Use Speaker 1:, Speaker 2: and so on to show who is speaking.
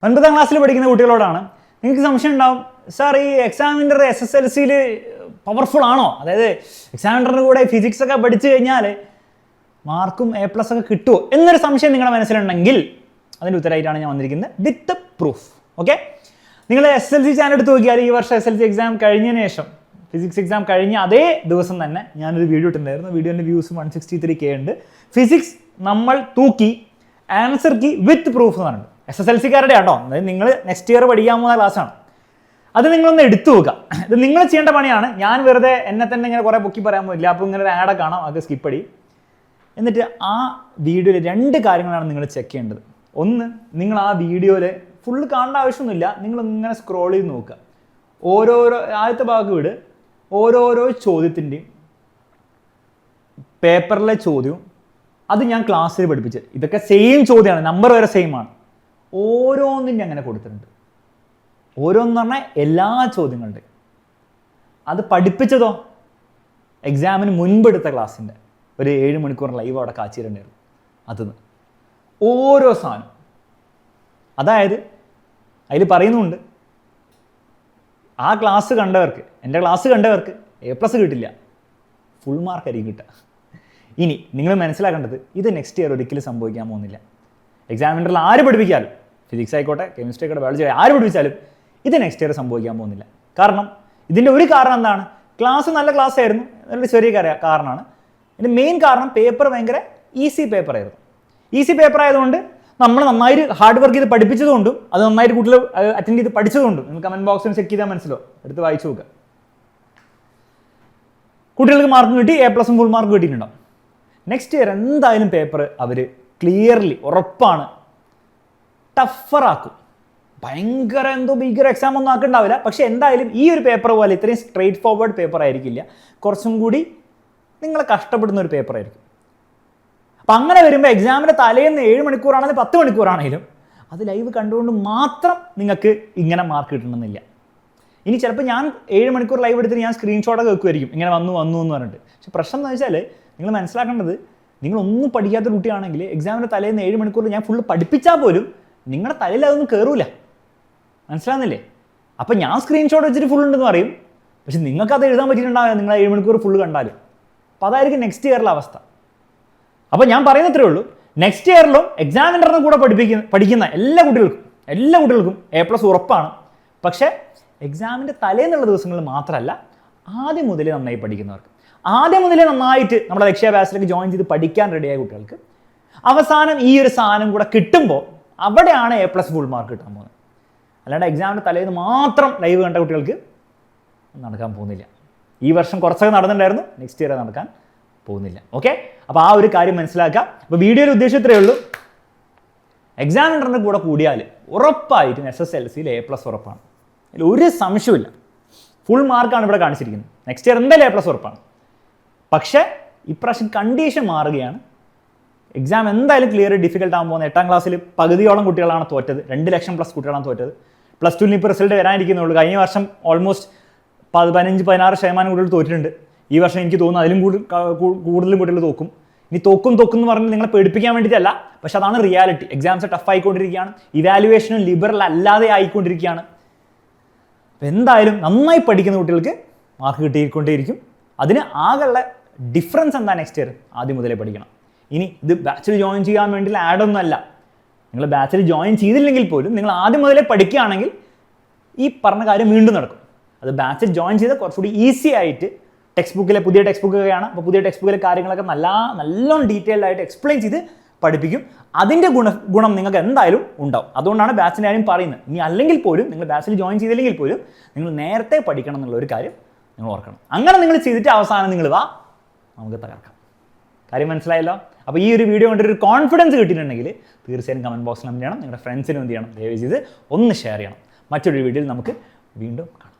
Speaker 1: 9ാം ക്ലാസ്സിൽ പഠിക്കുന്ന കുട്ടികളോടാണ്. നിങ്ങൾക്ക് സംശയം ഉണ്ടാവും, സാർ ഈ എക്സാമിനർ SSLCയിൽ പവർഫുൾ ആണോ? അതായത് എക്സാമിനറിൻ്റെ കൂടെ ഫിസിക്സ് ഒക്കെ പഠിച്ചു കഴിഞ്ഞാൽ മാർക്കും A+ ഒക്കെ കിട്ടുമോ എന്നൊരു സംശയം നിങ്ങളുടെ മനസ്സിലുണ്ടെങ്കിൽ അതിൻ്റെ ഉത്തരമായിട്ടാണ് ഞാൻ വന്നിരിക്കുന്നത് വിത്ത് പ്രൂഫ്. ഓക്കെ, നിങ്ങൾ SSLC ചാനൽ എടുത്ത് നോക്കിയാൽ ഈ വർഷം SSLC എക്സാം കഴിഞ്ഞതിന് ശേഷം ഫിസിക്സ് എക്സാം കഴിഞ്ഞ അതേ ദിവസം തന്നെ ഞാനൊരു വീഡിയോ ഇട്ടിട്ടുണ്ടായിരുന്നു. വീഡിയോൻ്റെ വ്യൂസ് 163K ഉണ്ട്. ഫിസിക്സ് നമ്മൾ തൂക്കി, ആൻസർ കീ വിത്ത് പ്രൂഫ് എന്ന് പറഞ്ഞിട്ടുണ്ട്. SSLCക്കാരുടെ ആട്ടോ, അതായത് നിങ്ങൾ നെക്സ്റ്റ് ഇയർ പഠിക്കാൻ പോകുന്ന ക്ലാസ്സാണ്. അത് നിങ്ങളൊന്ന് എടുത്തു നോക്കുക. ഇത് നിങ്ങൾ ചെയ്യേണ്ട പണിയാണ്. ഞാൻ വെറുതെ എന്നെ തന്നെ ഇങ്ങനെ കുറേ പൊക്കി പറയാൻ പോയില്ല. അപ്പോൾ ഇങ്ങനെ ഒരു ആഡൊക്കെ കാണാം, അത് സ്കിപ്പ് അടി. എന്നിട്ട് ആ വീഡിയോയിൽ 2 കാര്യങ്ങളാണ് നിങ്ങൾ ചെക്ക് ചെയ്യേണ്ടത്. ഒന്ന്, നിങ്ങൾ ആ വീഡിയോയിൽ ഫുള്ള് കാണേണ്ട ആവശ്യമൊന്നുമില്ല. നിങ്ങൾ ഇങ്ങനെ സ്ക്രോൾ ചെയ്ത് നോക്കുക. ആദ്യത്തെ ഭാഗം വിട്, ഓരോരോ ചോദ്യത്തിൻ്റെയും പേപ്പറിലെ ചോദ്യവും അത് ഞാൻ ക്ലാസ്സിൽ പഠിപ്പിച്ചത്. ഇതൊക്കെ സെയിം ചോദ്യമാണ്, നമ്പർ വരെ സെയിം ആണ്. ഓരോന്നിൻ്റെ അങ്ങനെ കൊടുത്തിട്ടുണ്ട്. ഓരോന്ന് പറഞ്ഞാൽ എല്ലാ ചോദ്യങ്ങളുടെയും. അത് പഠിപ്പിച്ചതോ എക്സാമിന് മുൻപെടുത്ത ക്ലാസ്സിൻ്റെ ഒരു 7 മണിക്കൂർ ലൈവ് അവിടെ കാച്ചിട്ടുണ്ടായിരുന്നു. അതിന് ഓരോ സാധനം, അതായത് അതിൽ പറയുന്നുണ്ട്, ആ ക്ലാസ് കണ്ടവർക്ക്, എൻ്റെ ക്ലാസ് കണ്ടവർക്ക് A+ കിട്ടില്ല, ഫുൾ മാർക്ക് ആയിരിക്കും കിട്ടുക. ഇനി നിങ്ങൾ മനസ്സിലാക്കേണ്ടത്, ഇത് നെക്സ്റ്റ് ഇയർ ഒരിക്കലും സംഭവിക്കാൻ പോകുന്നില്ല. എക്സാമിനറിൽ ആര് പഠിപ്പിച്ചാലും, ഫിസിക്സ് ആയിക്കോട്ടെ, കെമിസ്ട്രി ആയിക്കോട്ടെ, ബയോളജി ആര് പഠിപ്പിച്ചാലും ഇത് നെക്സ്റ്റ് ഇയർ സംഭവിക്കാൻ പോകുന്നില്ല. കാരണം ഇതിൻ്റെ ഒരു കാരണം എന്താണ്? ക്ലാസ് നല്ല ക്ലാസ് ആയിരുന്നു, അതിൻ്റെ ചെറിയ കാരണമാണ്. ഇതിൻ്റെ മെയിൻ കാരണം പേപ്പർ ഭയങ്കര ഈസി പേപ്പർ ആയിരുന്നു. ഈസി പേപ്പർ ആയതുകൊണ്ട് നമ്മൾ നന്നായിട്ട് ഹാർഡ് വർക്ക് ചെയ്ത് പഠിപ്പിച്ചതുകൊണ്ടും അത് നന്നായിട്ട് കുട്ടികൾ അറ്റൻഡ് ചെയ്ത് പഠിച്ചതുകൊണ്ടും നിങ്ങൾ കമൻറ്റ് ബോക്സിൽ ചെക്ക് ചെയ്താൽ മനസ്സിലാവും. എടുത്ത് വായിച്ചു നോക്കുക. കുട്ടികൾക്ക് മാർക്ക് കിട്ടി, A+ ഫുൾ മാർക്ക് കിട്ടിയിട്ടുണ്ടാവും. നെക്സ്റ്റ് ഇയർ എന്തായാലും പേപ്പർ അവർ ക്ലിയർലി ഉറപ്പാണ് ടഫറാക്കും. ഭയങ്കര ഭീകര എക്സാം ഒന്നും ആക്കുന്നുണ്ടാവില്ല. പക്ഷെ എന്തായാലും ഈ ഒരു പേപ്പർ പോലെ ഇത്രയും സ്ട്രെയിറ്റ് ഫോർവേഡ് പേപ്പർ ആയിരിക്കില്ല. കുറച്ചും കൂടി നിങ്ങളെ കഷ്ടപ്പെടുന്ന ഒരു പേപ്പർ ആയിരിക്കും. അപ്പം അങ്ങനെ വരുമ്പോൾ എക്സാമിൻ്റെ തലേന്ന് 7 മണിക്കൂറാണെങ്കിലും 10 മണിക്കൂറാണെങ്കിലും അത് ലൈവ് കണ്ടുകൊണ്ട് മാത്രം നിങ്ങൾക്ക് ഇങ്ങനെ മാർക്ക് കിട്ടണമെന്നില്ല. ഇനി ചിലപ്പോൾ ഞാൻ 7 മണിക്കൂർ ലൈവ് എടുത്തിട്ട് ഞാൻ സ്ക്രീൻഷോട്ടൊക്കെ വെക്കുമായിരിക്കും, ഇങ്ങനെ വന്നു എന്ന് പറഞ്ഞിട്ട്. പക്ഷെ പ്രശ്നം എന്ന് വെച്ചാൽ നിങ്ങൾ മനസ്സിലാക്കേണ്ടത്, നിങ്ങളൊന്നും പഠിക്കാത്ത കുട്ടിയാണെങ്കിൽ എക്സാമിൻ്റെ തലേന്ന് 7 മണിക്കൂർ ഞാൻ ഫുള്ള് പഠിപ്പിച്ചാൽ പോലും നിങ്ങളുടെ തലയിൽ അതൊന്നും കയറൂല. മനസ്സിലാകുന്നില്ലേ? അപ്പം ഞാൻ സ്ക്രീൻഷോട്ട് വെച്ചിട്ട് ഫുൾ ഉണ്ടെന്ന് പറയും, പക്ഷെ നിങ്ങൾക്ക് അത് എഴുതാൻ പറ്റിയിട്ടുണ്ടാവില്ല നിങ്ങൾ 7 മണിക്കൂർ ഫുള്ള് കണ്ടാലും. അപ്പോൾ അതായിരിക്കും നെക്സ്റ്റ് ഇയറിലെ അവസ്ഥ. അപ്പോൾ ഞാൻ പറയുന്നത്രേ ഉള്ളൂ, നെക്സ്റ്റ് ഇയറിലും എക്സാമിനറിൻ്റെ കൂടെ പഠിക്കുന്ന എല്ലാ കുട്ടികൾക്കും A+ ഉറപ്പാണ്. പക്ഷേ എക്സാമിൻ്റെ തലേന്നുള്ള ദിവസങ്ങളിൽ മാത്രമല്ല, ആദ്യം മുതലേ നന്നായി പഠിക്കുന്നവർക്ക്, ആദ്യം മുതലേ നന്നായിട്ട് നമ്മുടെ ലക്ഷ്യ ബാച്ചിലേക്ക് ജോയിൻ ചെയ്ത് പഠിക്കാൻ റെഡിയായ കുട്ടികൾക്ക് അവസാനം ഈ ഒരു സാധനം കൂടെ കിട്ടുമ്പോൾ അവിടെയാണ് A+ ഫുൾ മാർക്ക് കിട്ടാൻ പോകുന്നത്. അല്ലാണ്ട് എക്സാമിൻ്റെ തലേന്ന് മാത്രം ലൈവ് കണ്ട കുട്ടികൾക്ക് നടക്കാൻ പോകുന്നില്ല. ഈ വർഷം കുറച്ചൊക്കെ നടന്നിട്ടുണ്ടായിരുന്നു, നെക്സ്റ്റ് ഇയർ നടക്കാൻ പോകുന്നില്ല. ഓക്കെ, അപ്പോൾ ആ ഒരു കാര്യം മനസ്സിലാക്കുക. അപ്പോൾ വീഡിയോയുടെ ഉദ്ദേശം ഇത്രയേ ഉള്ളൂ, എക്സാമിനറിൻ്റെ കൂടെ കൂടിയാൽ ഉറപ്പായിട്ടും SSLCയിൽ A+ ഉറപ്പാണ്. അതിൽ ഒരു സംശയമില്ല. ഫുൾ മാർക്കാണ് ഇവിടെ കാണിച്ചിരിക്കുന്നത്. നെക്സ്റ്റ് ഇയർ എന്തായാലും A+ ഉറപ്പാണ്. പക്ഷേ ഇപ്രാവശ്യം കണ്ടീഷൻ മാറുകയാണ്. എക്സാം എന്തായാലും ക്ലിയർ ഡിഫിക്കൽട്ട് ആകാൻ പോകുന്നത് 8ാം ക്ലാസ്സിൽ പകുതിയോളം കുട്ടികളാണ് തോറ്റത്. 2 ലക്ഷം പ്ലസ് കുട്ടികളാണ് തോറ്റത്. +2 ഇപ്പോൾ റിസൾട്ട് വരാനിരിക്കുന്നുള്ളൂ. കഴിഞ്ഞ വർഷം ഓൾമോസ്റ്റ് 15-16% കുട്ടികൾ തോറ്റിട്ടുണ്ട്. ഈ വർഷം എനിക്ക് തോന്നുന്നു അതിലും കൂടുതലും കുട്ടികൾ തോക്കും. ഇനി തോക്കും എന്ന് പറഞ്ഞ് നിങ്ങളെ പേടിപ്പിക്കാൻ വേണ്ടിയിട്ടല്ല, പക്ഷെ അതാണ് റിയാലിറ്റി. എക്സാംസ് ടഫ് ആയിക്കൊണ്ടിരിക്കുകയാണ്, ഇവാലുവേഷനും ലിബറൽ അല്ലാതെ ആയിക്കൊണ്ടിരിക്കുകയാണ്. അപ്പോൾ എന്തായാലും നന്നായി പഠിക്കുന്ന കുട്ടികൾക്ക് മാർക്ക് കിട്ടിക്കൊണ്ടേയിരിക്കും. അതിന് ആകെയുള്ള ഡിഫറൻസ് എന്താ? നെക്സ്റ്റ് ഇയർ ആദ്യം മുതലേ പഠിക്കണം. ഇനി ഇത് ബാച്ചിൽ ജോയിൻ ചെയ്യാൻ വേണ്ടിയുള്ള ആഡൊന്നുമല്ല. നിങ്ങൾ ബാച്ചിൽ ജോയിൻ ചെയ്തില്ലെങ്കിൽ പോലും നിങ്ങൾ ആദ്യം മുതലേ പഠിക്കുകയാണെങ്കിൽ ഈ പറഞ്ഞ കാര്യം വീണ്ടും നടക്കും. അത് ബാച്ചിൽ ജോയിൻ ചെയ്ത് കുറച്ചുകൂടി ഈസി ആയിട്ട് പുതിയ ടെക്സ്റ്റ് ബുക്കൊക്കെയാണ്. അപ്പോൾ പുതിയ ടെക്സ്റ്റ് ബുക്കിലെ കാര്യങ്ങളൊക്കെ നല്ലോണം ഡീറ്റെയിൽഡ് ആയിട്ട് എക്സ്പ്ലെയിൻ ചെയ്ത് പഠിപ്പിക്കും. അതിൻ്റെ ഗുണം നിങ്ങൾക്ക് എന്തായാലും ഉണ്ടാവും. അതുകൊണ്ടാണ് ബാച്ചിൻ്റെ കാര്യം പറയുന്നത്. ഇനി അല്ലെങ്കിൽ പോലും നിങ്ങൾ ബാച്ചിൽ ജോയിൻ ചെയ്തില്ലെങ്കിൽ പോലും നിങ്ങൾ നേരത്തെ പഠിക്കണം എന്നുള്ള ഒരു കാര്യം നിങ്ങൾ ഓർക്കണം. അങ്ങനെ നിങ്ങൾ ചെയ്തിട്ട് അവസാനം നിങ്ങൾ വാ, നമുക്ക് തകർക്കാം. കാര്യം മനസ്സിലായല്ലോ? അപ്പോൾ ഈ ഒരു വീഡിയോ കൊണ്ടൊരു കോൺഫിഡൻസ് കിട്ടിയിട്ടുണ്ടെങ്കിൽ തീർച്ചയായും കമൻറ്റ് ബോക്സിൽ എന്ത് ചെയ്യണം, നിങ്ങളുടെ ഫ്രണ്ട്സിനും എന്ത് ചെയ്യണം, ദയവ് ചെയ്ത് ഒന്ന് ഷെയർ ചെയ്യണം. മറ്റൊരു വീഡിയോയിൽ നമുക്ക് വീണ്ടും കാണാം.